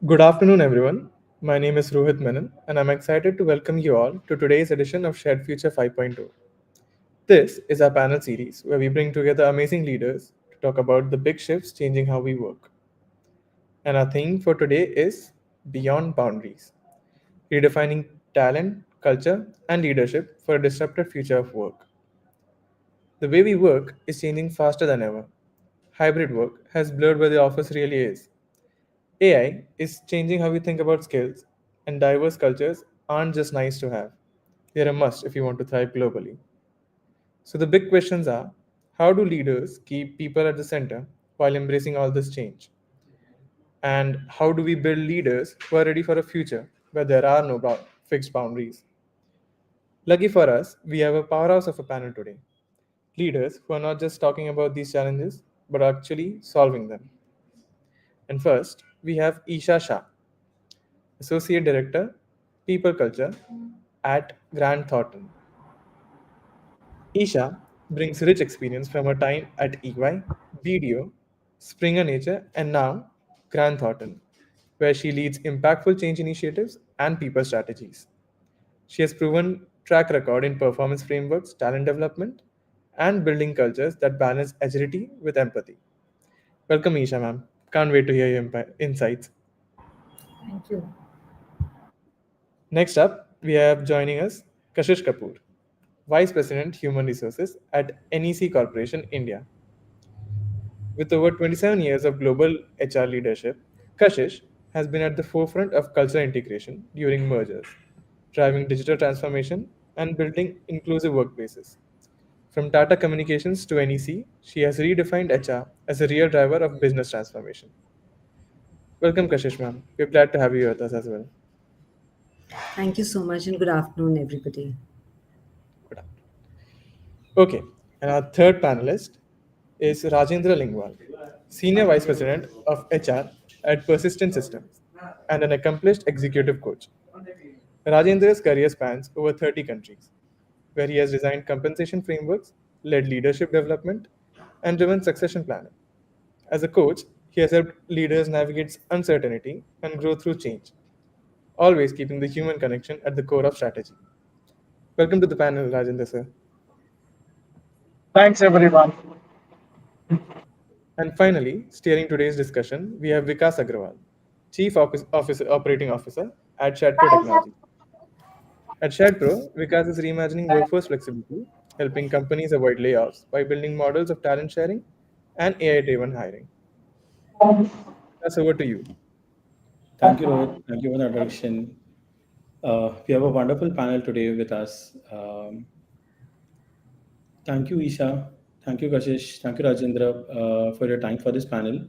Good afternoon, everyone. My name is Rohit Menon, and I'm excited to welcome you all to today's edition of Shared Future 5.0. This is our panel series where we bring together amazing leaders to talk about the big shifts changing how we work. And our theme for today is Beyond Boundaries, redefining talent, culture, and leadership for a disrupted future of work. The way we work is changing faster than ever. Hybrid work has blurred where the office really is. AI is changing how we think about skills, and diverse cultures aren't just nice to have. They're a must if you want to thrive globally. So, the big questions are, how do leaders keep people at the center while embracing all this change? And how do we build leaders who are ready for a future where there are no fixed boundaries? Lucky for us, we have a powerhouse of a panel today. Leaders who are not just talking about these challenges, but actually solving them. And first, we have Isha Shah, Associate Director, People Culture at Grant Thornton. Isha brings rich experience from her time at EY, BDO, Springer Nature, and now Grant Thornton, where she leads impactful change initiatives and people strategies. She has proven track record in performance frameworks, talent development, and building cultures that balance agility with empathy. Welcome, Isha, ma'am. Can't wait to hear your insights. Thank you. Next up, we have joining us Kashish Kapoor, Vice President Human Resources at NEC Corporation, India. With over 27 years of global HR leadership, Kashish has been at the forefront of cultural integration during mergers, driving digital transformation and building inclusive workplaces. From Tata Communications to NEC, she has redefined HR as a real driver of business transformation. Welcome, Kashish ma'am. We're glad to have you with us as well. Thank you so much, and good afternoon, everybody. Good afternoon. Okay, and our third panelist is Rajendra Lingwal, Senior Vice President of HR at Persistent Systems and an accomplished executive coach. Rajendra's career spans over 30 countries, where he has designed compensation frameworks, led leadership development, and driven succession planning. As a coach, he has helped leaders navigate uncertainty and grow through change, always keeping the human connection at the core of strategy. Welcome to the panel, Rajendra sir. Thanks, everyone. And finally, steering today's discussion, we have Vikas Agrawal, Operating Officer at Sharedpro Technology. At Sharedpro, Vikas is reimagining workforce flexibility, helping companies avoid layoffs by building models of talent sharing and AI-driven hiring. That's over to you. Thank you, Rohit. Thank you for the introduction. We have a wonderful panel today with us. Thank you, Isha. Thank you, Kashish. Thank you, Rajendra, for your time for this panel.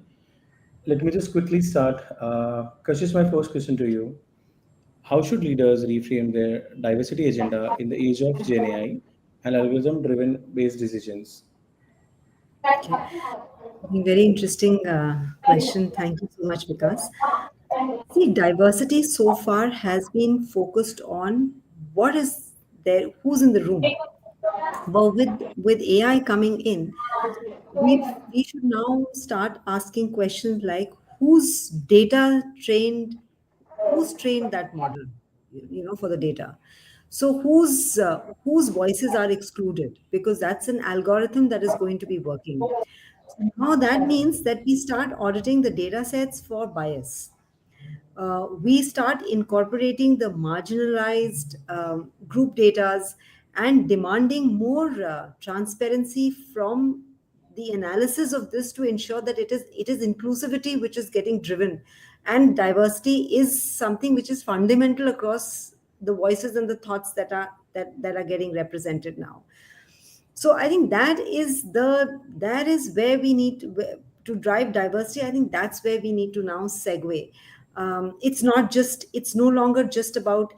Let me just quickly start. Kashish, my first question to you. How should leaders reframe their diversity agenda in the age of Gen AI and algorithm-driven based decisions? Okay, very interesting question. Thank you so much, Vikas. See, diversity so far has been focused on what is there, who's in the room. But with AI coming in, we should now start asking questions like who's data trained, who's trained that model, for the data. So whose voices are excluded because that's an algorithm that is going to be working. So now that means that we start auditing the data sets for bias. We start incorporating the marginalized group datas and demanding more transparency from the analysis of this to ensure that it is inclusivity which is getting driven, and diversity is something which is fundamental across the voices and the thoughts that are getting represented now. So I think that is where we need to drive diversity. I think that's where we need to now segue. It's no longer just about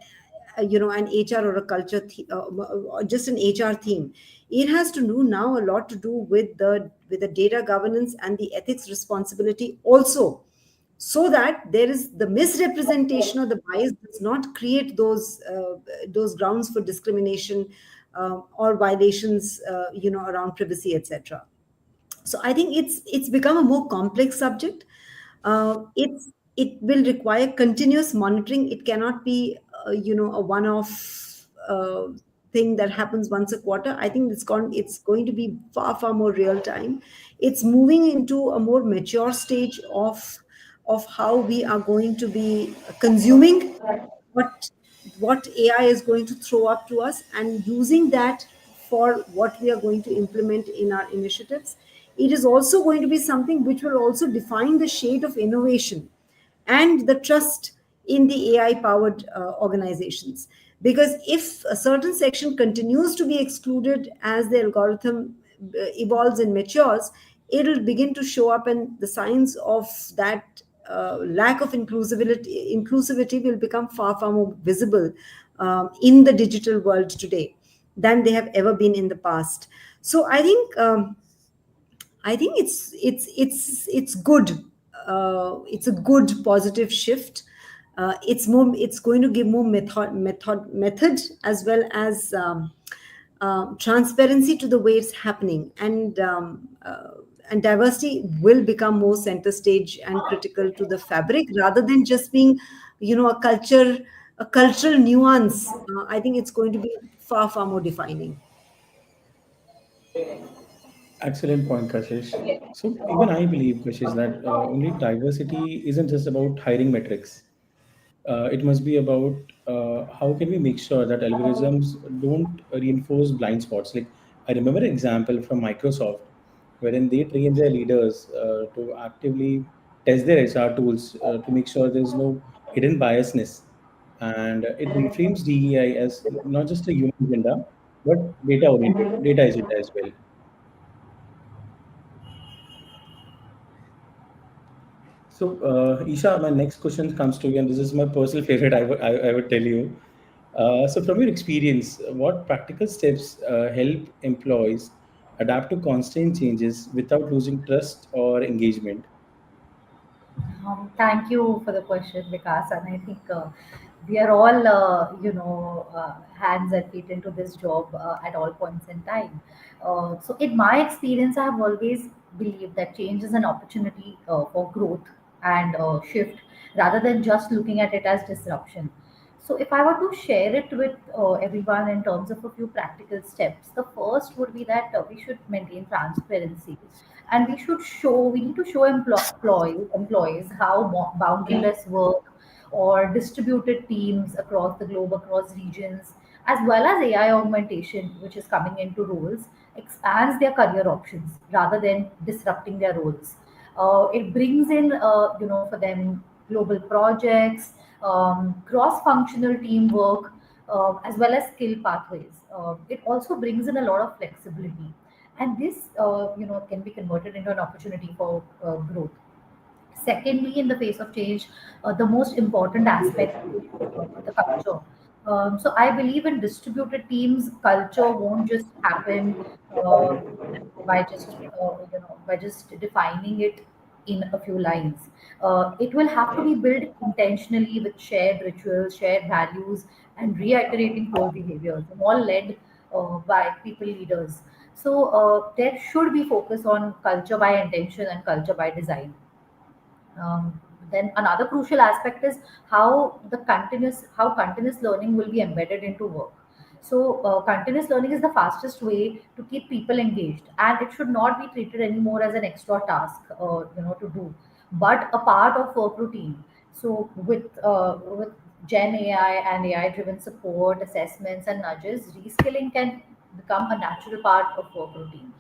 an HR or a culture or just an HR theme. It has to do now a lot to do with the data governance and the ethics responsibility also, so that there is the misrepresentation or the bias does not create those grounds for discrimination or violations around privacy, etc. So I think it's become a more complex subject. It's it will require continuous monitoring. It cannot be, a one-off thing that happens once a quarter. I think it's going to be far, far more real time. It's moving into a more mature stage of how we are going to be consuming what what AI is going to throw up to us, and using that for what we are going to implement in our initiatives. It is also going to be something which will also define the shade of innovation and the trust in the AI powered organizations. Because if a certain section continues to be excluded as the algorithm evolves and matures, it'll begin to show up, and the signs of that lack of inclusivity will become far, far more visible in the digital world today than they have ever been in the past. So I think it's good. It's a good positive shift. It's going to give more method as well as transparency to the way it's happening, and diversity will become more center stage and critical to the fabric rather than just being, a cultural nuance. I think it's going to be far, far more defining. Excellent point, Kashish. So even I believe, Kashish, that only diversity isn't just about hiring metrics. It must be about how can we make sure that algorithms don't reinforce blind spots. Like I remember an example from Microsoft, wherein they train their leaders to actively test their HR tools to make sure there's no hidden biasness, and it reframes DEI as not just a human agenda, but data oriented, data agenda as well. So, Isha, my next question comes to you, and this is my personal favorite. I would tell you. So, from your experience, what practical steps help employees adapt to constant changes without losing trust or engagement? Thank you for the question, Vikas. And I think we are all, hands and feet into this job at all points in time. So, in my experience, I have always believed that change is an opportunity for growth and shift rather than just looking at it as disruption. So, if I were to share it with everyone in terms of a few practical steps, the first would be that we should maintain transparency, and we need to show employees how boundaryless work or distributed teams across the globe, across regions, as well as AI augmentation, which is coming into roles, expands their career options rather than disrupting their roles. It brings in, for them, global projects, cross-functional teamwork, as well as skill pathways. It also brings in a lot of flexibility, and this, can be converted into an opportunity for growth. Secondly, in the face of change, the most important aspect is the culture. So I believe in distributed teams. Culture won't just happen uh, by just defining it in a few lines. It will have to be built intentionally with shared rituals, shared values, and reiterating core behaviors, and all led by people leaders. So there should be focus on culture by intention and culture by design. Then another crucial aspect is how continuous learning will be embedded into work. So continuous learning is the fastest way to keep people engaged, and it should not be treated anymore as an extra task, to do, but a part of work routine. So with Gen AI and AI driven support, assessments, and nudges, reskilling can become a natural part of work routine.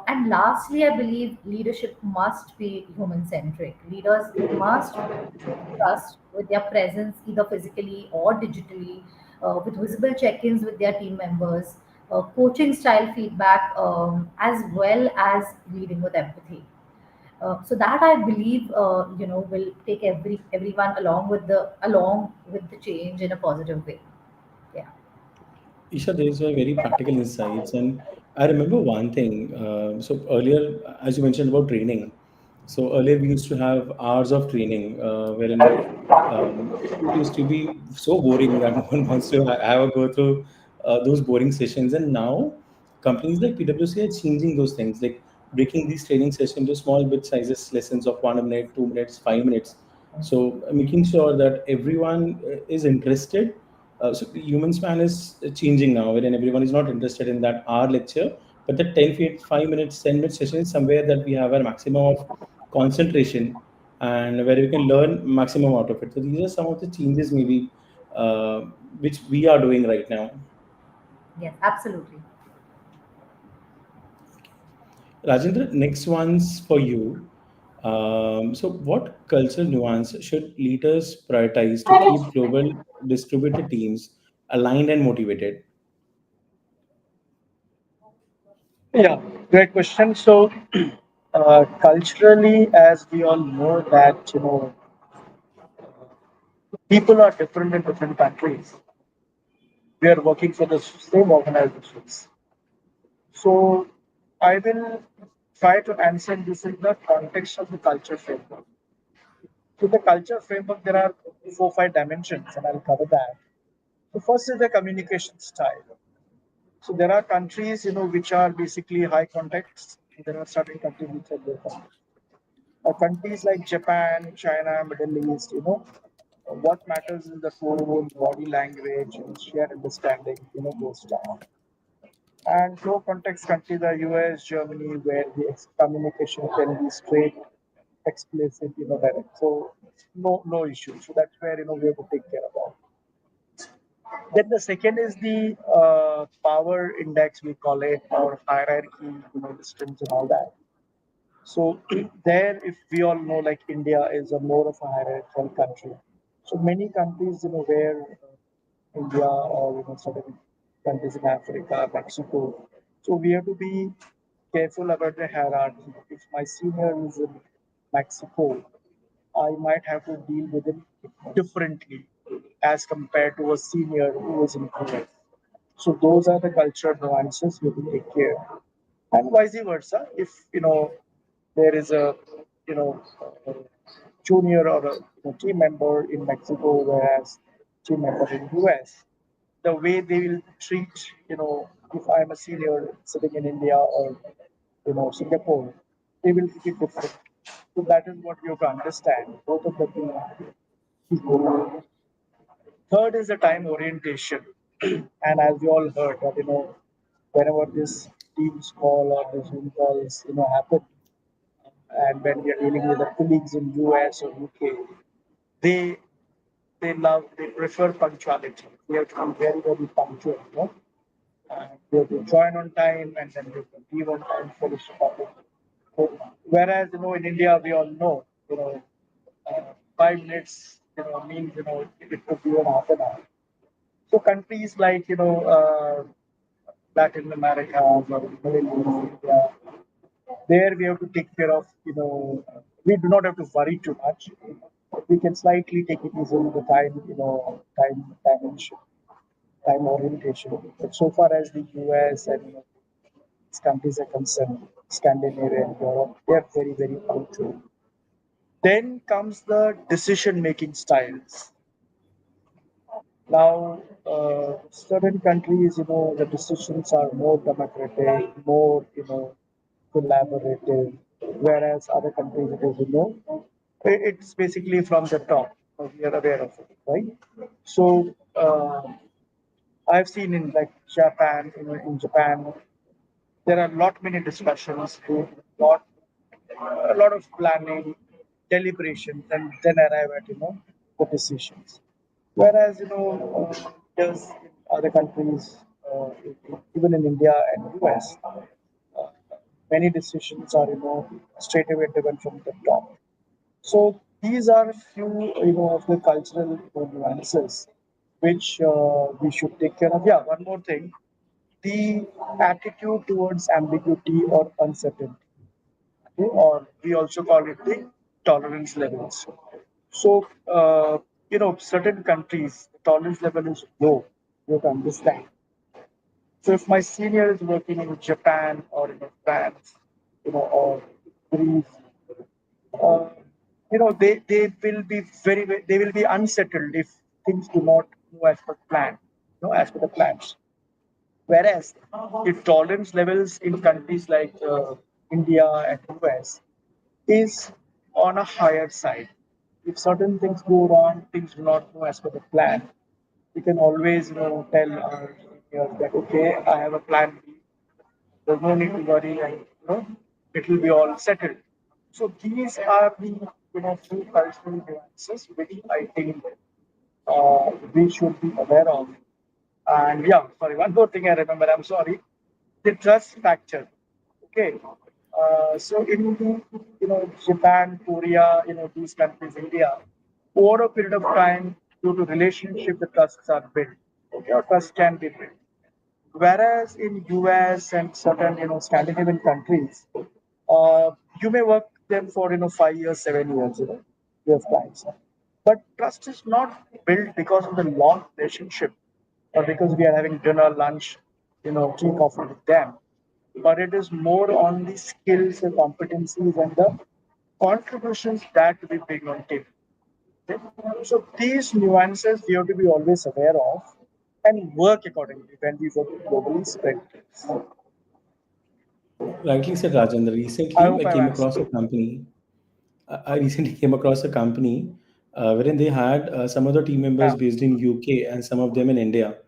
And lastly, I believe leadership must be human centric. Leaders must trust with their presence, either physically or digitally, with visible check ins with their team members, coaching style feedback, as well as leading with empathy. So that I believe, will take everyone along with the change in a positive way. Yeah. Isha, these were very practical insights, and I remember one thing. So earlier, as you mentioned about training, so earlier we used to have hours of training, wherein it used to be so boring that no one wants to have a go through those boring sessions. And now companies like PwC are changing those things, like breaking these training sessions into small bit sizes lessons of 1 minute, 2 minutes, 5 minutes, So making sure that everyone is interested. So the human span is changing now, wherein everyone is not interested in that hour lecture, but the 10 feet, 5 minutes, 10 minute session is somewhere that we have a maximum of concentration and where we can learn maximum out of it. So these are some of the changes maybe uh, which we are doing right now. Yes, absolutely. Rajendra, next one's for you. So, what cultural nuance should leaders prioritize to keep global distributed teams aligned and motivated? Yeah, great question. So, culturally, as we all know, that people are different in different countries. We are working for the same organizations. So, I will try to answer this in the context of the culture framework. So, the culture framework, there are 4 5 dimensions, and I'll cover that. So, first is the communication style. So, there are countries, which are basically high context. There are certain countries which are low context. Countries like Japan, China, Middle East, what matters is the tone, body language, and shared understanding, goes down. And low context countries are US, Germany, where the communication can be straight, explicit, direct. So no issue. So that's where we have to take care of that. Then the second is the power index, we call it, or hierarchy, distance and all that. So there, if we all know, like India is a more of a hierarchical country. So many countries, where India or certain countries in Africa, Mexico. So we have to be careful about the hierarchy. If my senior is in Mexico, I might have to deal with him differently as compared to a senior who is in US. So those are the cultural nuances we have to take care. And vice versa. If there is a a junior or a team member in Mexico, whereas team member in US, the way they will treat, if I'm a senior sitting in India or Singapore, they will treat it different. So that is what you have to understand. Both of the things equal. Third is the time orientation. And as you all heard that, whenever this Teams call or the Zoom calls, happen, and when we are dealing with the colleagues in US or UK, they they prefer punctuality. They have to come very, very punctual, they have to join on time and then they have to leave on time, finish the topic. So, whereas in India we all know, 5 minutes means it could be an half an hour. So countries like Latin America or Middle East, India, there we have to take care of, we do not have to worry too much. We can slightly take it easy with the time, time dimension, time orientation. But so far as the US and these countries are concerned, Scandinavia and Europe, they are very, very punctual. Then comes the decision making styles. Now, certain countries, the decisions are more democratic, more, collaborative, whereas other countries, it is, it's basically from the top. We are aware of it, right? So, I've seen in like Japan, in Japan, there are a lot many discussions, lot a lot of planning, deliberations, and then arrive at the decisions. Whereas there's in other countries, even in India and US, many decisions are straight away driven from the top. So these are few of the cultural nuances which we should take care of. Yeah, one more thing: the attitude towards ambiguity or uncertainty, okay? Or we also call it the tolerance levels. So certain countries the tolerance level is low. You have to understand. So if my senior is working in Japan or in France, or Greece, uh, they will be they will be unsettled if things do not go as per plan, as per the plans. Whereas the tolerance levels in countries like India and US is on a higher side. If certain things go wrong, things do not go as per the plan, we can always tell our seniors that okay, I have a plan B. There's no need to worry, and it will be all settled. So these are the few cultural nuances which I think we should be aware of. And yeah, sorry, one more thing I remember. I'm sorry, the trust factor. Okay, so in Japan, Korea, these countries, India, over a period of time, due to relationship, the trusts are built. Okay, or trust can be built. Whereas in US and certain Scandinavian countries, uh, you may work them for 5 years, 7 years, you have clients. But trust is not built because of the long relationship or because we are having dinner, lunch, tea, coffee with them. But it is more on the skills, the competencies, and the contributions that we bring on table. Okay? So these nuances we have to be always aware of and work accordingly when we work with globally spread teams. Rightly said, Rajendra. I Recently, hope I I've came answered across a it. company. I recently came across a company wherein they had some of the team members Yeah, based in UK and some of them in India.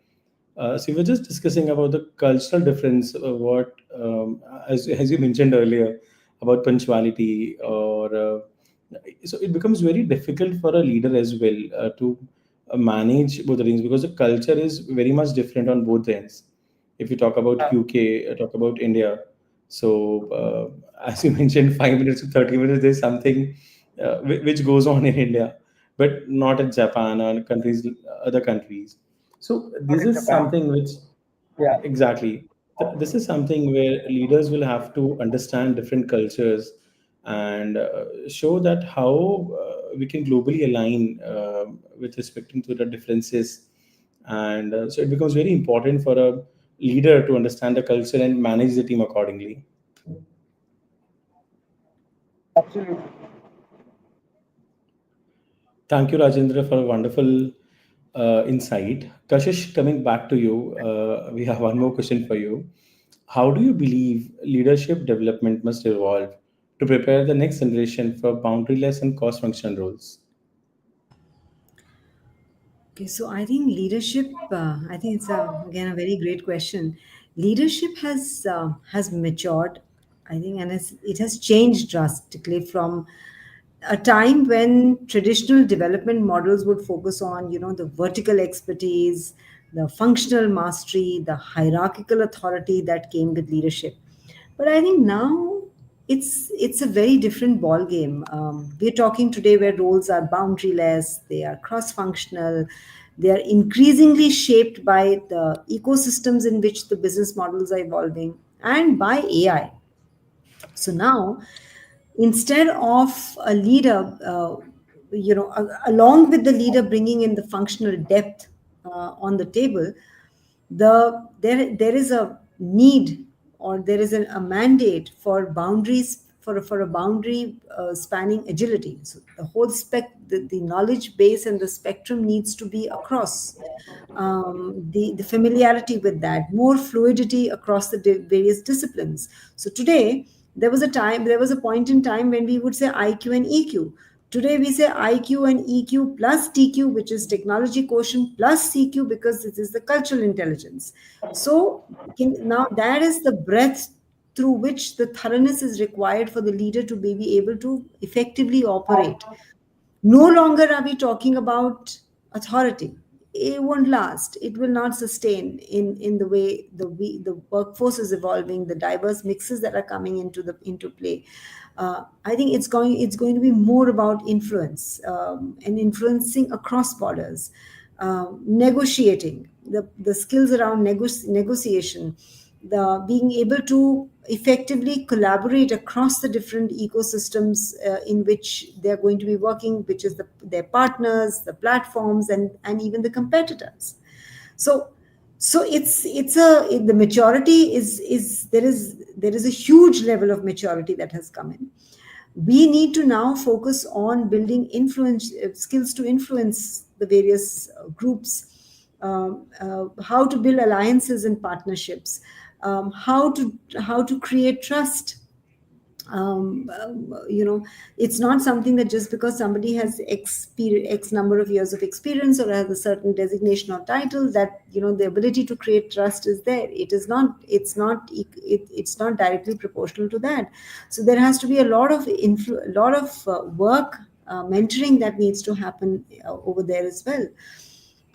So we were just discussing about the cultural difference of what, as you mentioned earlier, about punctuality or so it becomes very difficult for a leader as well to manage both the things because the culture is very much different on both ends. If you talk about yeah, UK, talk about India, so as you mentioned, 5 minutes to 30 minutes, there's something which goes on in India, but not in Japan or countries, other countries. So not this in is Japan. something which Yeah, exactly this is something where leaders will have to understand different cultures and show that how we can globally align with respecting to the differences, and so it becomes very important for a leader to understand the culture and manage the team accordingly. absolutely. Thank you, Rajendra, for a wonderful insight. Kashish, coming back to you, we have one more question for you. How do you believe leadership development must evolve to prepare the next generation for boundaryless and cross functional roles? Okay, so I think leadership. I think it's again a very great question. Leadership has matured, I think, and it has changed drastically from a time when traditional development models would focus on the vertical expertise, the functional mastery, the hierarchical authority that came with leadership. But I think now it's a very different ball game. We're talking today where roles are boundaryless, they are cross-functional, they are increasingly shaped by the ecosystems in which the business models are evolving and by AI. So now, instead of a leader, along with the leader bringing in the functional depth on the table, there is a need, or there is a mandate for boundaries, for a boundary spanning agility. So the whole the knowledge base and the spectrum needs to be across, the familiarity with that, more fluidity across the various disciplines. So today, there was a point in time when we would say IQ and EQ. Today we say IQ and EQ plus TQ, which is technology quotient, plus CQ, because this is the cultural intelligence. So now that is the breadth through which the thoroughness is required for the leader to be able to effectively operate. No longer are we talking about authority. It won't last. It will not sustain in the way the workforce is evolving, the diverse mixes that are coming into play. I think it's going to be more about influence, and influencing across borders, negotiating, the skills around negotiation, the being able to effectively collaborate across the different ecosystems in which they're going to be working, which is their partners, the platforms, and even the competitors. So the maturity is there is a huge level of maturity that has come in. We need to now focus on building influence skills to influence the various groups, how to build alliances and partnerships, how to create trust, It's not something that just because somebody has x number of years of experience or has a certain designation or title, that the ability to create trust is there. It's not directly proportional to that. So there has to be a lot of work, mentoring that needs to happen over there as well.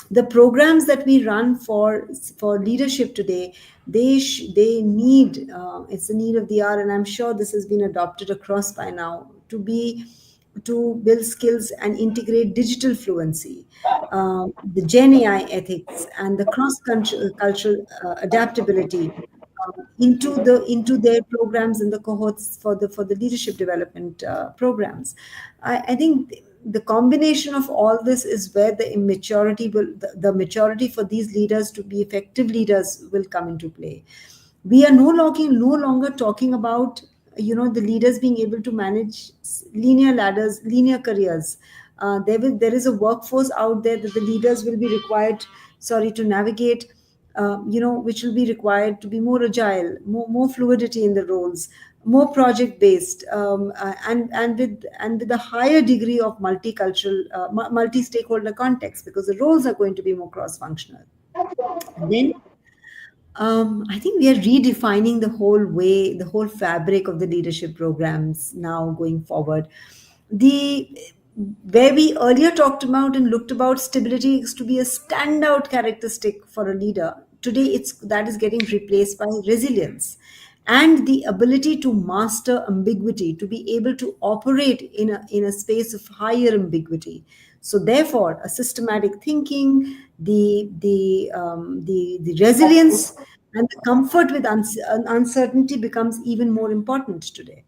The programs that we run for leadership today, they need, it's the need of the hour, and I'm sure this has been adopted across by now, to build skills and integrate digital fluency, the Gen AI ethics, and the cross cultural adaptability into their programs and the cohorts for the leadership development programs. I think the combination of all this is where the maturity for these leaders to be effective leaders will come into play. We are no longer talking about the leaders being able to manage linear ladders, linear careers. There is a workforce out there that the leaders will be required, to navigate, which will be required to be more agile, more fluidity in the roles, more project based, and with a higher degree of multicultural, multi stakeholder context, because the roles are going to be more cross functional. And then I think we are redefining the whole fabric of the leadership programs now going forward. Where we earlier talked about and looked about stability is to be a standout characteristic for a leader. Today, that is getting replaced by resilience and the ability to master ambiguity, to be able to operate in a space of higher ambiguity. So, therefore, a systematic thinking, the resilience, and the comfort with uncertainty becomes even more important today.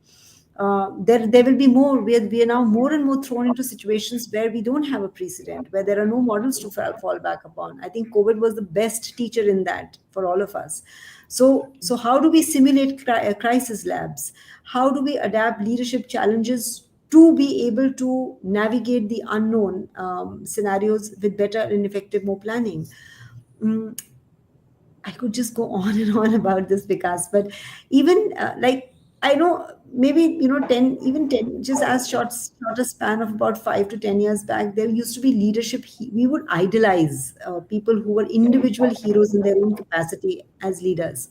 There will be more. We are now more and more thrown into situations where we don't have a precedent, where there are no models to fall back upon. I think COVID was the best teacher in that for all of us. So how do we simulate crisis labs? How do we adapt leadership challenges to be able to navigate the unknown scenarios with better and effective more planning? I could just go on and on about this, Vikas, but even I know maybe 10, even 10, just as short a span of about 5 to 10 years back, there used to be leadership. We would idolize people who were individual heroes in their own capacity as leaders.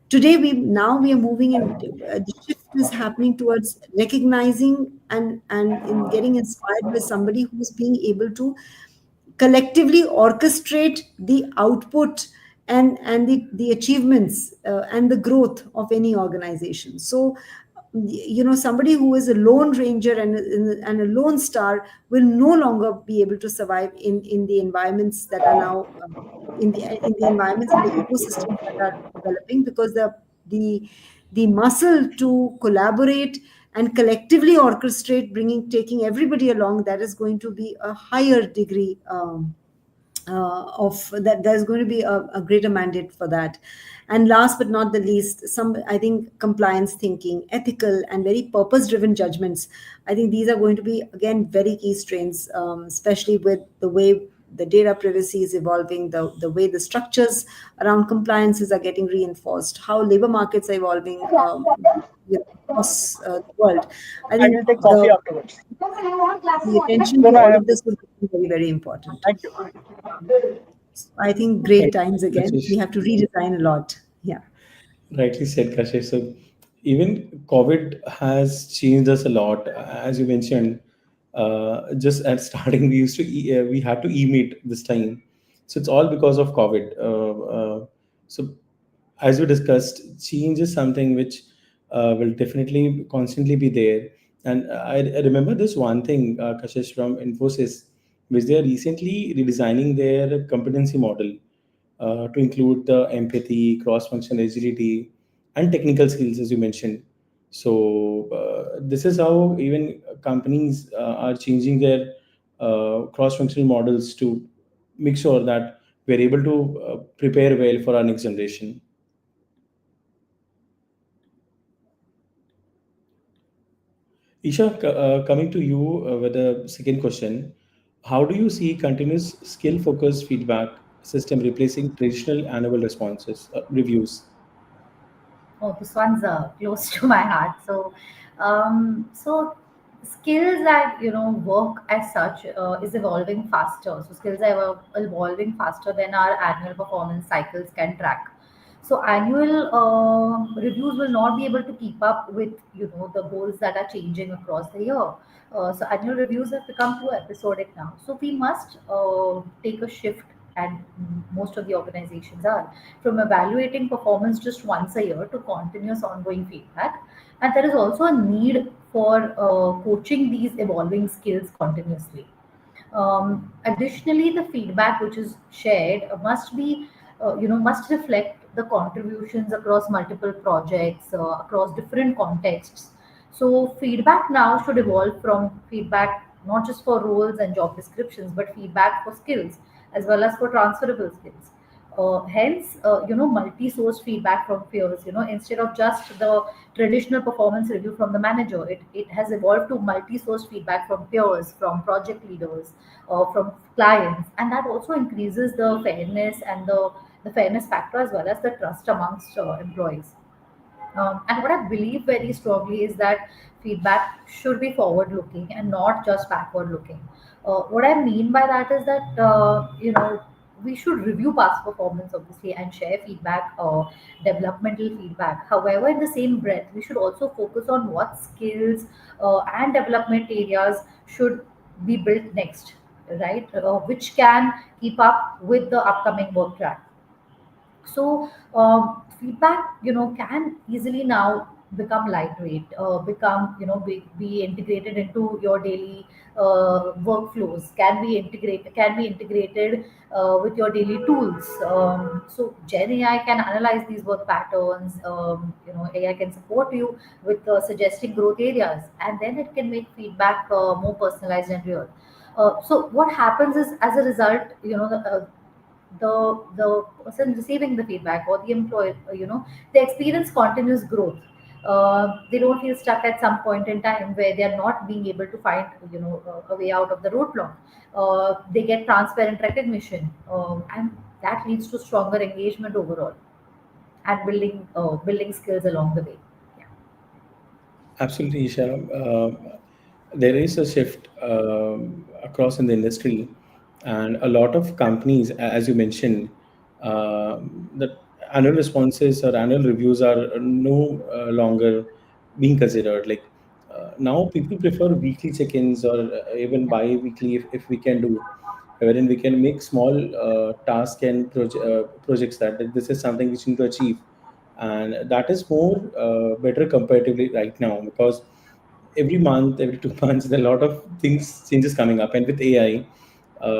Today, we are moving in. The shift is happening towards recognizing and in getting inspired by somebody who's being able to collectively orchestrate the output and the achievements and the growth of any organization. So somebody who is a lone ranger and a lone star will no longer be able to survive in the environments that are now in the environments and the ecosystems that are developing, because the muscle to collaborate and collectively orchestrate, taking everybody along, that is going to be a higher degree of that. There's going to be a greater mandate for that. And last but not the least, I think compliance thinking, ethical and very purpose driven judgments. I think these are going to be, again, very key strains, especially with the way the data privacy is evolving, the way the structures around compliances are getting reinforced, how labor markets are evolving across the world. I I think will take coffee afterwards. the attention No, to no, I all have of to. this will be very, very important. Thank you. I think Right, great times again. We Kashish. have to redesign a lot. Yeah. Rightly said, Kashish. So even COVID has changed us a lot. As you mentioned, just at starting, we had to e-meet this time. So it's all because of COVID. So as we discussed, change is something which will definitely constantly be there. And I remember this one thing, Kashish, from Infosys, which they are recently redesigning their competency model to include the empathy, cross-functional agility, and technical skills, as you mentioned. So this is how even companies are changing their cross-functional models to make sure that we're able to prepare well for our next generation. Isha, coming to you with a second question, how do you see continuous skill-focused feedback system replacing traditional annual responses reviews? Oh, this one's close to my heart. So, So skills that work as such is evolving faster. So skills are evolving faster than our annual performance cycles can track. So annual reviews will not be able to keep up with the goals that are changing across the year. So annual reviews have become too episodic now. So we must take a shift, and most of the organizations are, from evaluating performance just once a year to continuous ongoing feedback. And there is also a need for coaching these evolving skills continuously. Additionally, the feedback which is shared must reflect the contributions across multiple projects, across different contexts. So feedback now should evolve from feedback not just for roles and job descriptions, but feedback for skills as well as for transferable skills. Hence, multi-source feedback from peers. Instead of just the traditional performance review from the manager, it has evolved to multi-source feedback from peers, from project leaders, from clients, and that also increases the fairness and the fairness factor as well as the trust amongst employees. And what I believe very strongly is that feedback should be forward looking and not just backward looking. What I mean by that is that, we should review past performance obviously and share feedback, developmental feedback. However, in the same breath, we should also focus on what skills and development areas should be built next, right? Which can keep up with the upcoming work track. So feedback can easily now become lightweight, become be integrated into your daily workflows, can be integrated with your daily tools. So Gen AI can analyze these work patterns. AI can support you with suggesting growth areas, and then it can make feedback more personalized and real. So what happens is, as a result, the person receiving the feedback or the employee, they experience continuous growth. They don't feel stuck at some point in time where they are not being able to find a way out of the roadblock. They get transparent recognition, and that leads to stronger engagement overall, and building skills along the way. Yeah. Absolutely, Isha. There is a shift across in the industry, and a lot of companies, as you mentioned, that annual responses or annual reviews are no longer being considered. Like now, people prefer weekly check-ins or even bi-weekly if we can do, wherein we can make small tasks and projects that this is something which you need to achieve, and that is more better comparatively right now, because every month, every 2 months, there are a lot of things changes coming up, and with AI,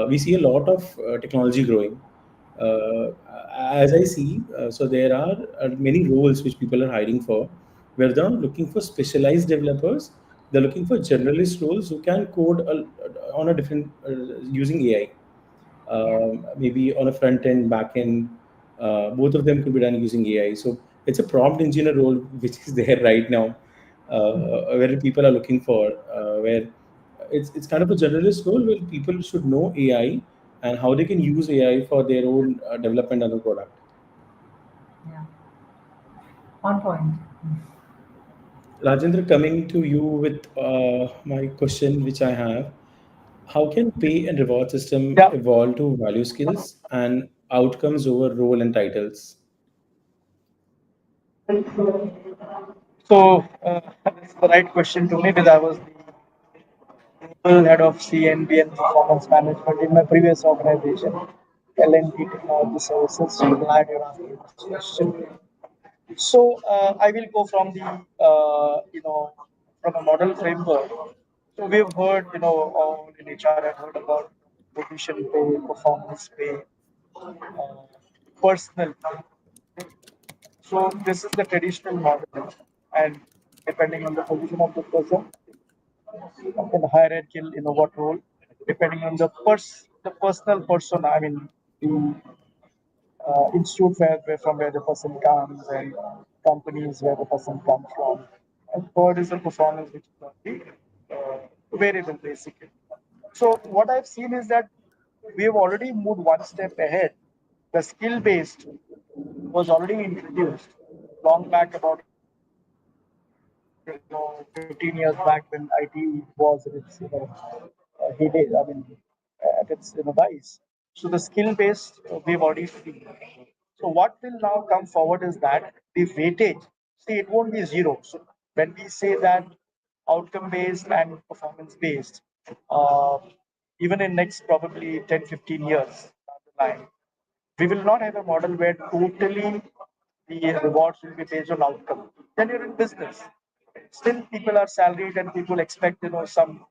we see a lot of technology growing. Uh, as I see, so there are many roles which people are hiring for, where they're not looking for specialized developers. They're looking for generalist roles who can code on a different using AI, Yeah. maybe on a front end, back end. Both of them could be done using AI. So it's a prompt engineer role which is there right now, where people are looking for, where it's kind of a generalist role where people should know AI and how they can use AI for their own development of the product. Yeah. On point. Rajendra, coming to you with my question, which I have: how can pay and reward system Yeah. evolve to value skills and outcomes over role and titles? So that's the right question to me because I was the global head of CNB and performance management in my previous organization, LNT Technology Services. So glad you're asking this question. So I will go from the from a model framework. So we've heard all in HR have heard about position pay, performance pay, personal pay. So this is the traditional model, and depending on the position of the person, and the hierarchical, what role, depending on the personal persona. I mean, the institute where the person comes, and companies where the person comes from. And third is the performance, which is on the variable basically. So what I've seen is that we have already moved one step ahead. The skill based was already introduced long back about 8 to 10 years back. 15 years back when IT was in its heyday. I mean, at its rise. So the skill based we've already seen. So what will now come forward is that the weightage. See, it won't be zero. So when we say that outcome based and performance based, uh, even in next probably 10, 15 years down the line, we will not have a model where totally the rewards will be based on outcome. Then you're in business. Still, people are salaried and people expect some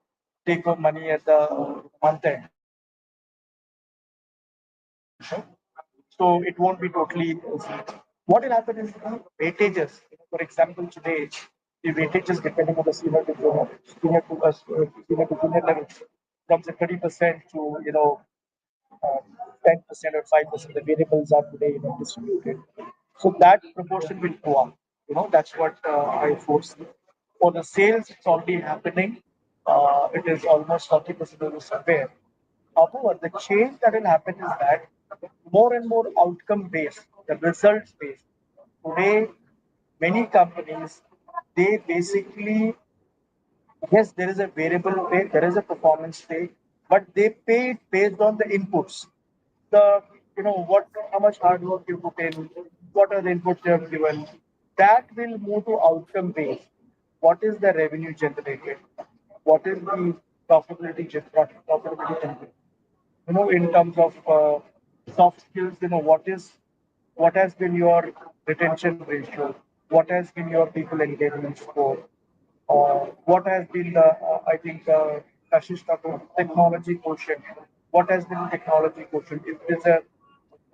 take home money at the month end. So it won't be totally easy. What will happen is the weightages. For example, today the weightages depending on the senior to junior level from the 30% to 10% or 5%. The variables are today distributed, so that proportion will go up. That's what I foresee. For the sales, it's already happening. It is almost 40% of the survey. However, the change that will happen is that more and more outcome based, the results based. Today, many companies, they basically, yes, there is a variable pay, there is a performance pay, but they pay it based on the inputs. The what how much hard work you put in, what are the inputs you have given. That will move to outcome based. What is the revenue generated? What is the profitability generated? In terms of soft skills, what has been your retention ratio, what has been your people engagement score, what has been the I think Kashish talked about technology quotient. What has been the technology quotient? If there's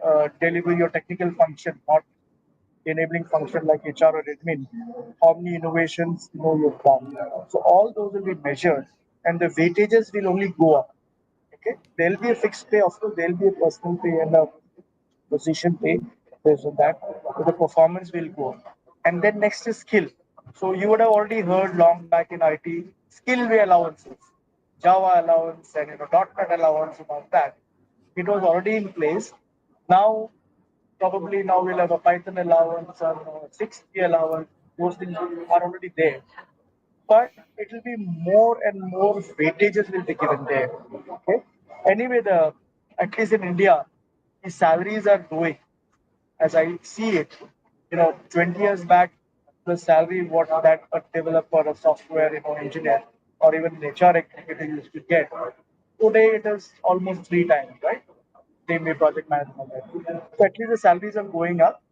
a deliver your technical function, not enabling function like HR or admin, how many innovations you've done. So all those will be measured, and the weightages will only go up. Okay, there'll be a fixed pay, of course, there'll be a personal pay and a position pay based on that. So the performance will go up. And then next is skill. So you would have already heard long back in IT, skill way allowances, Java allowance and .NET allowance and all that. It was already in place. Now probably now we'll have a Python allowance or 6P allowance. Those things are already there, but it will be more and more weightages will be given there. Okay. Anyway, the at least in India, the salaries are growing as I see it. 20 years back, the salary what that a developer, a software, engineer, or even an HR executive used to get. Today it is almost three times, right? Same way project management. So at least the salaries are going up.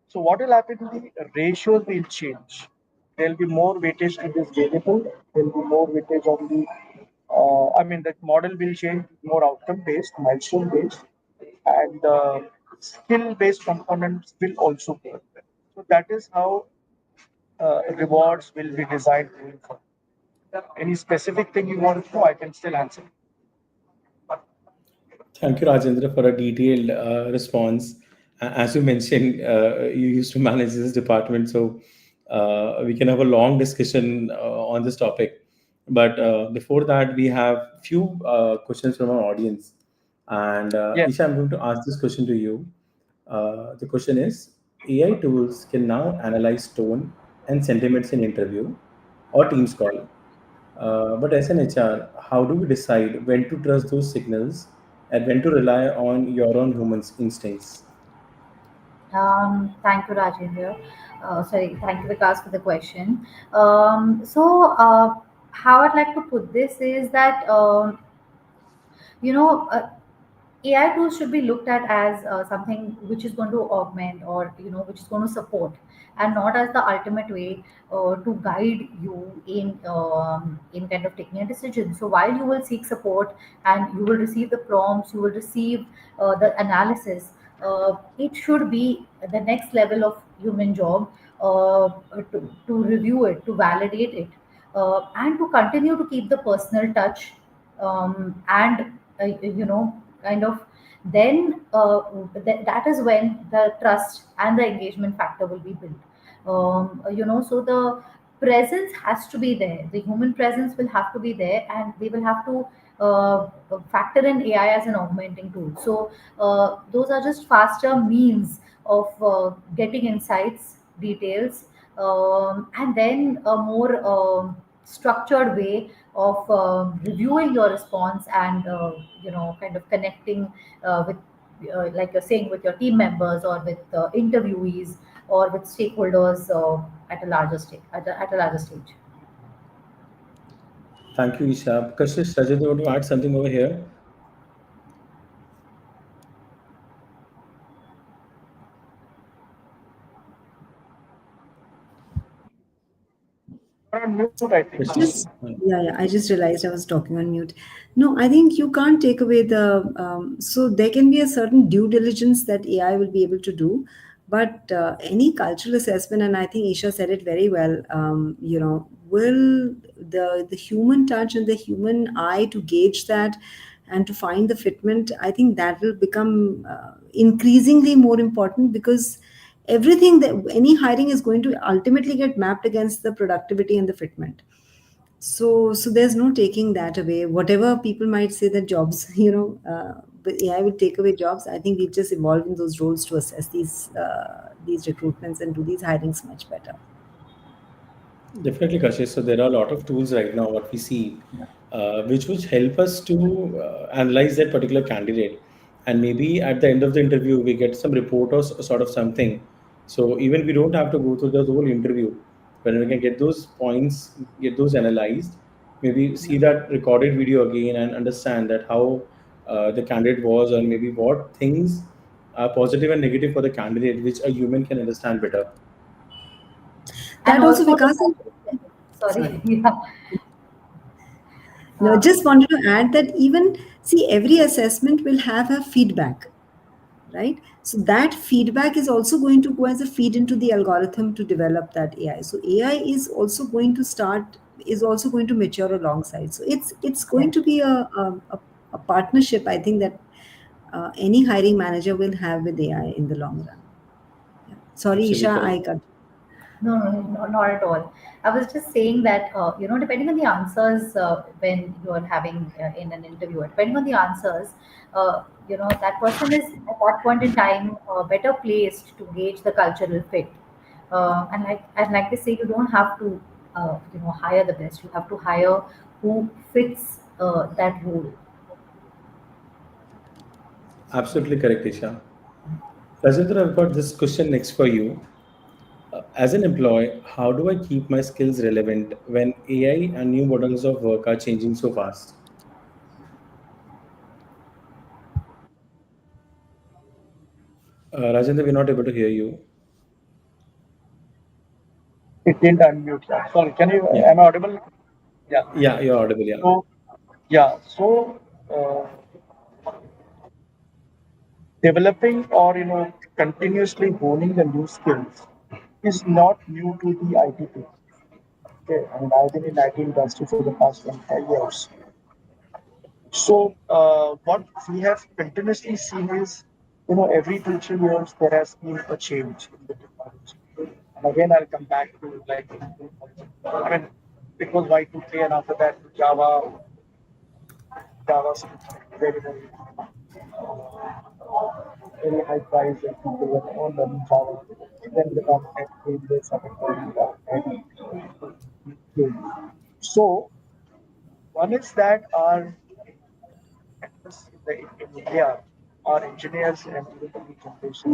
So what will happen? The ratios will change. There will be more weightage to this variable. There will be more weightage on the. I mean, the model will change more outcome based, milestone based, and skill based components will also be. So that is how rewards will be designed going forward. Any specific thing you want to know, I can still answer. Thank you, Rajendra, for a detailed response. As you mentioned, you used to manage this department, so we can have a long discussion on this topic. But before that, we have few questions from our audience. And Yes. Isha, I'm going to ask this question to you. The question is, AI tools can now analyze tone and sentiments in interview or Teams call. But as an HR, how do we decide when to trust those signals and when to rely on your own human instincts? Thank you, Rajendra. Thank you, Vikas, for the question. How I'd like to put this is that you know AI tools should be looked at as something which is going to augment, or which is going to support, and not as the ultimate way to guide you in kind of taking a decision. So while you will seek support and you will receive the prompts, you will receive the analysis. It should be the next level of human job, to review it, to validate it, and to continue to keep the personal touch, and kind of then that is when the trust and the engagement factor will be built. So the presence has to be there, the human presence will have to be there, and they will have to factor in AI as an augmenting tool. So those are just faster means of getting insights, details, and then a more structured way of reviewing your response and kind of connecting with like you're saying, with your team members or with interviewees or with stakeholders at a larger stage. Thank you, Isha. Kashish, Rajendra, want to add something over here? You're on mute, I think. Just Kashish? yeah, I just realized I was talking on mute. No, I think you can't take away the so there can be a certain due diligence that AI will be able to do, but any cultural assessment, and I think Isha said it very well. Will the human touch and the human eye to gauge that and to find the fitment? I think that will become increasingly more important because everything that any hiring is going to ultimately get mapped against the productivity and the fitment. So there's no taking that away. Whatever people might say that jobs, but AI will take away jobs. I think we just evolve in those roles to assess these recruitments and do these hirings much better. Definitely, Kashish. So there are a lot of tools right now, what we see, which help us to analyze that particular candidate, and maybe at the end of the interview we get some report or sort of something. So even we don't have to go through the whole interview, when we can get those points, get those analyzed, maybe see that recorded video again and understand that how the candidate was, or maybe what things are positive and negative for the candidate, which a human can understand better. And That also, also Vikas. sorry. Sorry. Yeah. No, just wanted to add that even see every assessment will have a feedback, right? So that feedback is also going to go as a feed into the algorithm to develop that AI. So AI is also going to mature alongside. So it's going to be a partnership, I think, that any hiring manager will have with AI in the long run. Yeah. Sorry, Absolutely Isha, correct. I cut. No, no, no, not at all. I was just saying that, depending on the answers when you are having in an interview, depending on the answers, that person is at that point in time better placed to gauge the cultural fit. And like they say, you don't have to, hire the best. You have to hire who fits that role. Absolutely correct, Isha. Rajendra, I've got this question next for you. As an employee, how do I keep my skills relevant when AI and new models of work are changing so fast? Rajendra, we're not able to hear you. It didn't unmute. Yeah. Sorry, Yeah, am I audible? Yeah. yeah, you're audible. Yeah, So, yeah. So, uh, developing or, continuously honing the new skills is not new to the IT field. Okay. I mean, I've been in IT industry for the past 25 years. So, what we have continuously seen is, every 2 3 years there has been a change in the technology. And again, I'll come back to like, I mean, it was Y2K, and after that Java very, very, very high price, and people were all learning Java. Then the .NET came, they started learning .NET. So one is that our in India, our engineers and even the new generation,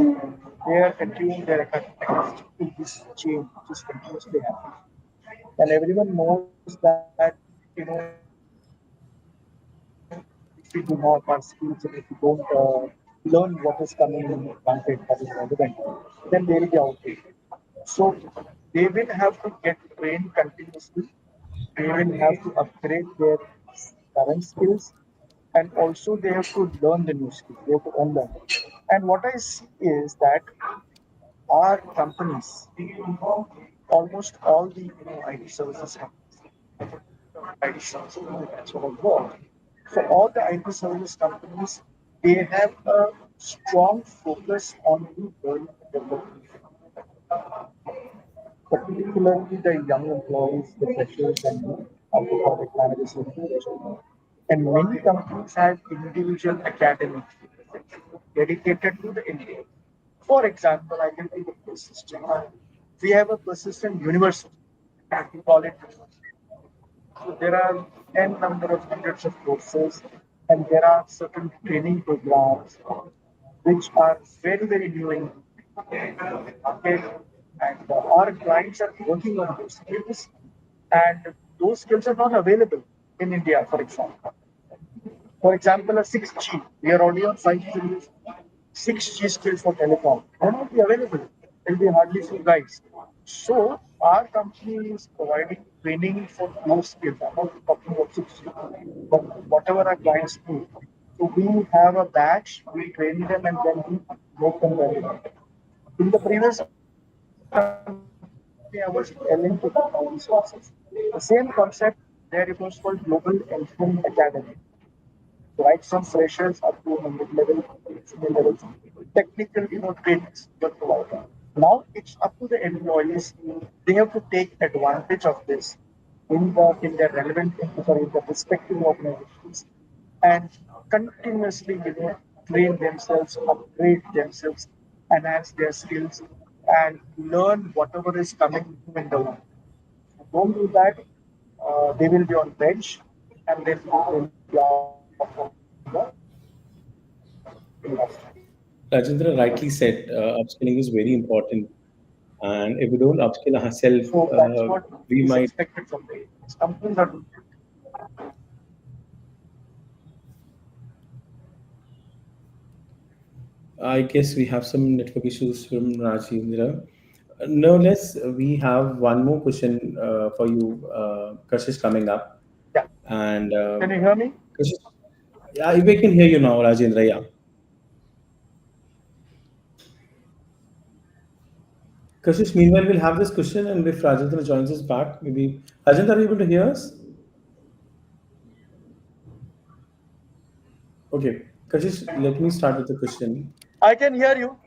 they are continuing their efforts to this change, which is continuously happening. And everyone knows that, if we do not have our skills and if we don't learn what is coming in the market that is relevant, then they will be outdated. So they will have to get trained continuously. They will have to upgrade their current skills, and also they have to learn the new skills. They have to unlearn. And what I see is that our companies, almost all the IT services companies, IT services, that's what I work. So all the IT service companies, they have a strong focus on the learning and development, particularly the young employees, the freshers, and the project managers and managers. And many companies have individual academies dedicated to the India. For example, I can take a case system. we have a persistent university, as we call it. So there are n number of hundreds of courses, and there are certain training programs which are very, very new in market, and our clients are working on those skills, and those skills are not available in India, for example. For example, a 6G, we are already on 5G. 6G skills for telecom may not be available. There will be hardly few guys. So our company is providing training for those skills. I'm not talking about 6G, but whatever our clients do. So we have a batch, we train them, and then we make them relevant. In the previous company, I was telling to the resources. The same concept, there it was called Global Engineering Academy, right? Some freshers up to 100 level, senior levels, technical, trainings were provided. Now it's up to the employees. They have to take advantage of this in their relevant, sorry, in the respective organizations, and continuously, train themselves, upgrade themselves, enhance their skills, and learn whatever is coming in the world. Don't do that, they will be on bench, and they will be out of industry. Rajendra rightly said, upskilling is very important. And if we don't upskill ourselves, So that's what we is might. expected from the companies are doing. I guess we have some network issues from Rajendra. No less, we have one more question for you, Kashish, coming up. Yeah. And Can you hear me? Kashish, yeah, we can hear you now, Rajendra. Yeah. Kashish, meanwhile, we'll have this question, and if Rajendra joins us back, maybe. Rajendra, are you able to hear us? Okay. Kashish, let me start with the question. I can hear you.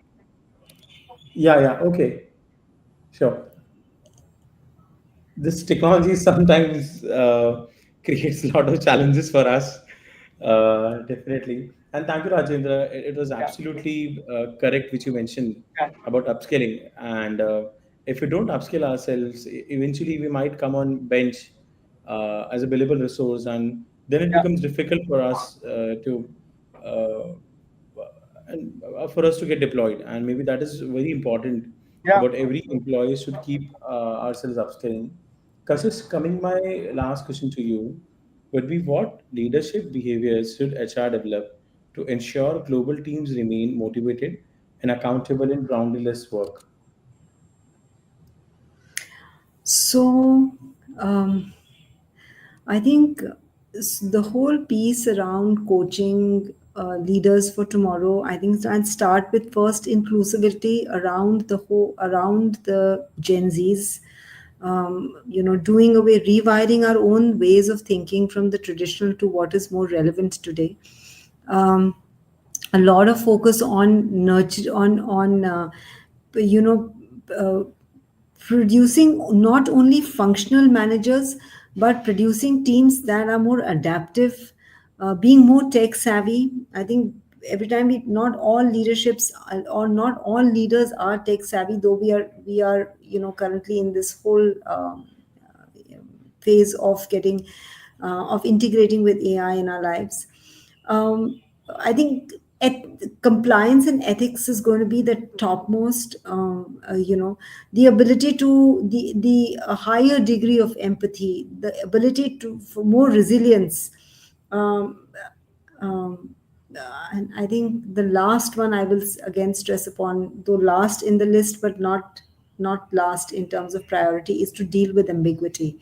Yeah, yeah. Okay. Sure. This technology sometimes creates a lot of challenges for us, definitely. And thank you, Rajendra. It was Yeah. absolutely correct, which you mentioned Yeah. about upskilling. And if we don't upskill ourselves, eventually we might come on bench as a billable resource, and then it Yeah. becomes difficult for us to uh, and for us to get deployed. And maybe that is very important Yeah. about every employee should keep ourselves upskilling. Kashish, coming my last question to you would be, what leadership behaviors should HR develop to ensure global teams remain motivated and accountable in boundaryless work? So, um, I think the whole piece around coaching leaders for tomorrow, I think, and start with first inclusivity around the whole around the Gen Zs. Doing away, rewiring our own ways of thinking from the traditional to what is more relevant today. Um, a lot of focus on nurture on you know uh, producing not only functional managers but producing teams that are more adaptive, being more tech savvy. I think every time not all leaderships or not all leaders are tech savvy, though we are currently in this whole phase of getting of integrating with AI in our lives. I think compliance and ethics is going to be the topmost. The ability to the a higher degree of empathy, the ability to for more resilience. Um, um, and I think the last one I will again stress upon, though last in the list, but not last in terms of priority, is to deal with ambiguity.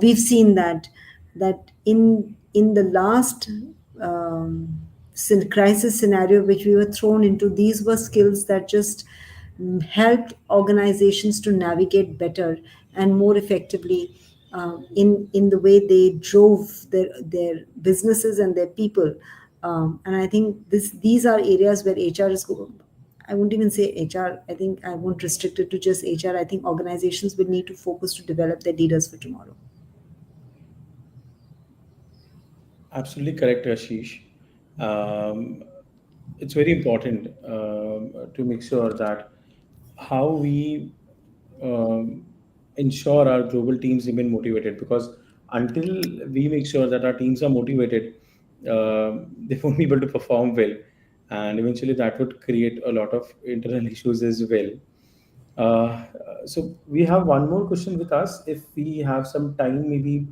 We've seen that in the last crisis scenario which we were thrown into, these were skills that just helped organizations to navigate better and more effectively in the way they drove their businesses and their people. And I think these are areas where HR is going. I won't even say HR. I think I won't restrict it to just HR. I think organizations will need to focus to develop their leaders for tomorrow. Absolutely correct, Ashish. It's very important to make sure that how we um, ensure our global teams remain motivated, because until we make sure that our teams are motivated, they won't be able to perform well, and eventually that would create a lot of internal issues as well. Uh, so we have one more question with us. If we have some time, maybe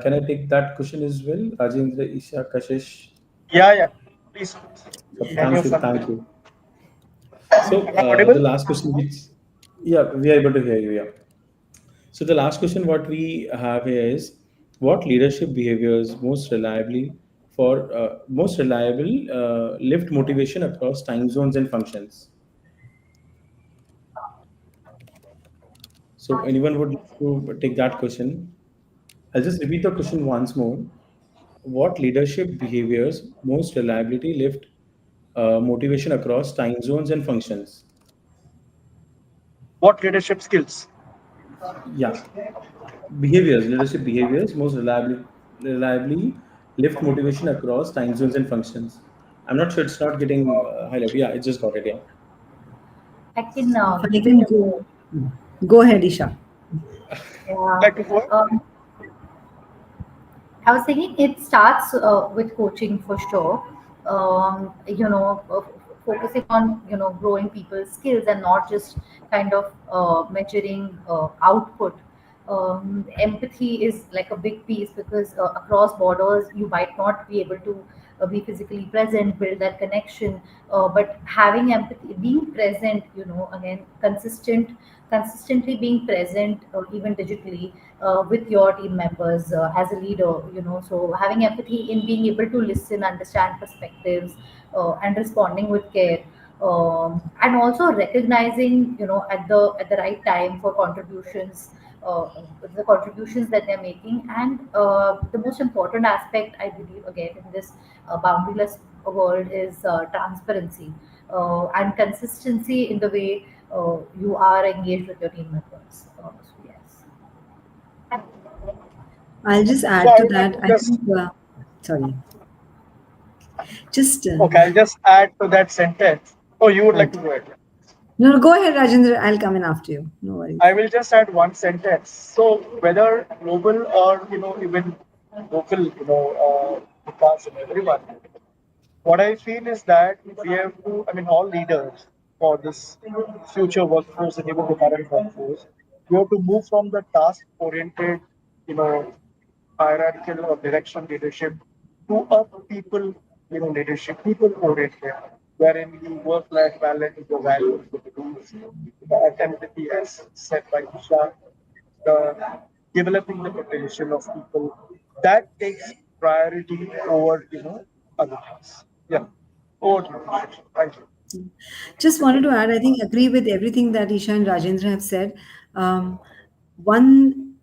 can I take that question as well? Rajendra, Isha, Kashish. Yeah, yeah. Please So Yeah. can you thank you, some. thank you. So Am I audible? the last question, which yeah, we are able to hear you. Yeah. So the last question what we have here is, what leadership behaviors most reliable lift motivation across time zones and functions? So anyone would like to take that question? I'll just repeat the question once more. What leadership behaviors most reliability lift motivation across time zones and functions? What leadership skills? Yeah, leadership behaviors most reliably lift motivation across time zones and functions. I'm not sure, it's not getting highlighted. Yeah, it just got it. Yeah. I can If I give can you. go ahead, Isha. Yeah. Like to go ahead? Um, I was thinking it starts with coaching for sure. Focusing on growing people's skills and not just kind of measuring output. Empathy is like a big piece because across borders you might not be able to be physically present, build that connection, but having empathy, being present, again consistently being present, or even digitally, with your team members as a leader, so having empathy in being able to listen, understand perspectives, and responding with care, and also recognizing, at the right time for contributions, uh, the contributions that they're making. And the most important aspect, I believe, again, in this boundaryless world is transparency and consistency in the way you are engaged with your team members. So yes. I'll just So add I to would like that. to I just, think, just okay, I'll just add to that sentence. Oh, you would like right. to go ahead. No, no, go ahead, Rajendra. I'll come in after you. No I worries. will just add one sentence. So whether global or even local, Vikas and everyone, what I feel is that we have to, I mean, all leaders for this future workforce and even the current workforce, we have to move from the task-oriented, you know, hierarchical or direction leadership to a people, leadership, people-oriented, wherein you work-life balance, the values, the rules, the empathy, as said by Isha, the developing the potential of people. That takes priority over, other things. Yeah. Over to you. Thank you. Just wanted to add, I think, agree with everything that Isha and Rajendra have said. Um,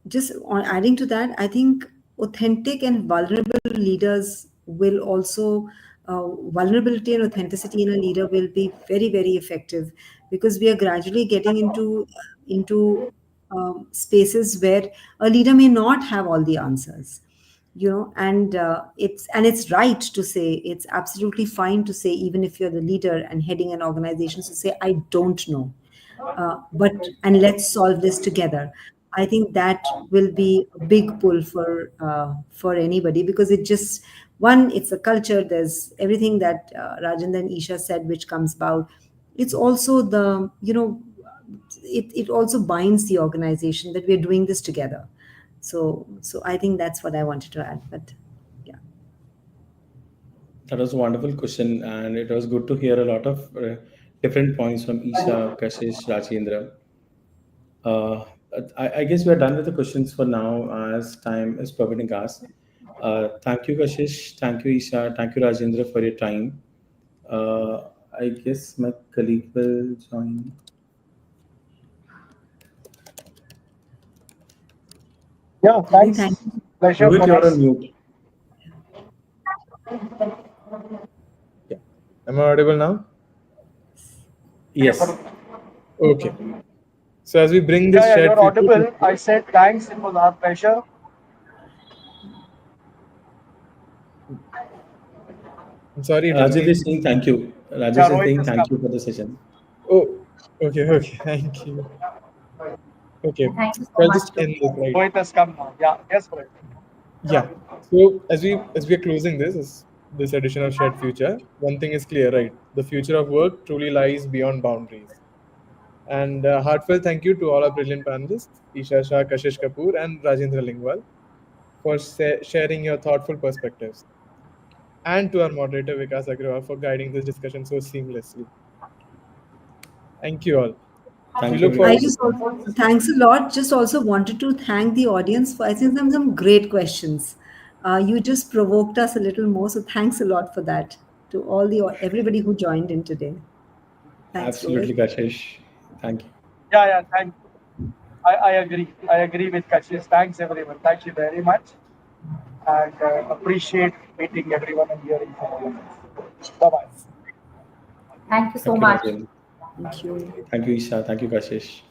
just on adding to that, I think authentic and vulnerable leaders will also, vulnerability and authenticity in a leader will be very, very effective, because we are gradually getting into spaces where a leader may not have all the answers, and it's right to say, it's absolutely fine to say, even if you're the leader and heading an organization, to say, I don't know, but and let's solve this together. I think that will be a big pull for anybody, because it just, one, it's a culture, there's everything that Rajendra and Isha said, which comes about. It's also the, it also binds the organization that we're doing this together. So I think that's what I wanted to add. But yeah. That was a wonderful question, and it was good to hear a lot of different points from Isha, Kashish, Rajendra. Uh, I guess we are done with the questions for now, as time is permitting us. Thank you, Kashish. Thank you, Isha. Thank you, Rajendra, for your time. I guess my colleague will join. Yeah, I think thank thanks. you. Pleasure Rohit, for you're on us. mute. Yeah. Am I audible now? Yes. Okay. So as we bring Yeah, this yeah, shared you're future to audible. I said thanks. It was our pleasure. I'm sorry, it was Rajesh me. is saying thank you. Yeah, Rajesh is Rohit saying is thank coming. you for the session. Oh, okay, okay. Thank you. Okay, Thank you so so I'll much. just end this, right? Rohit has come now. Yeah, yes, Rohit. Yeah. So as we are closing this edition of Shared Future, one thing is clear, right? The future of work truly lies beyond boundaries. And heartfelt thank you to all our brilliant panelists, Isha Shah, Kashish Kapoor, and Rajendra Lingwal, for sharing your thoughtful perspectives, and to our moderator Vikas Agrawal for guiding this discussion so seamlessly. Thank you all. We Thank you, look I forward Vikas. to just also, thanks a lot. Just also wanted to thank the audience for asking some great questions. You just provoked us a little more, so thanks a lot for that to all the everybody who joined in today. Thanks, Absolutely, Rohit. Kashish. Thank you. Yeah, yeah, thank you. I agree. I agree with Kashish. Thanks, everyone. Thank you very much. And appreciate meeting everyone and hearing from all of us. Bye bye. Thank you so Thank you, much. Rajendra. Thank you. Thank you, Isha. Thank you, Kashish.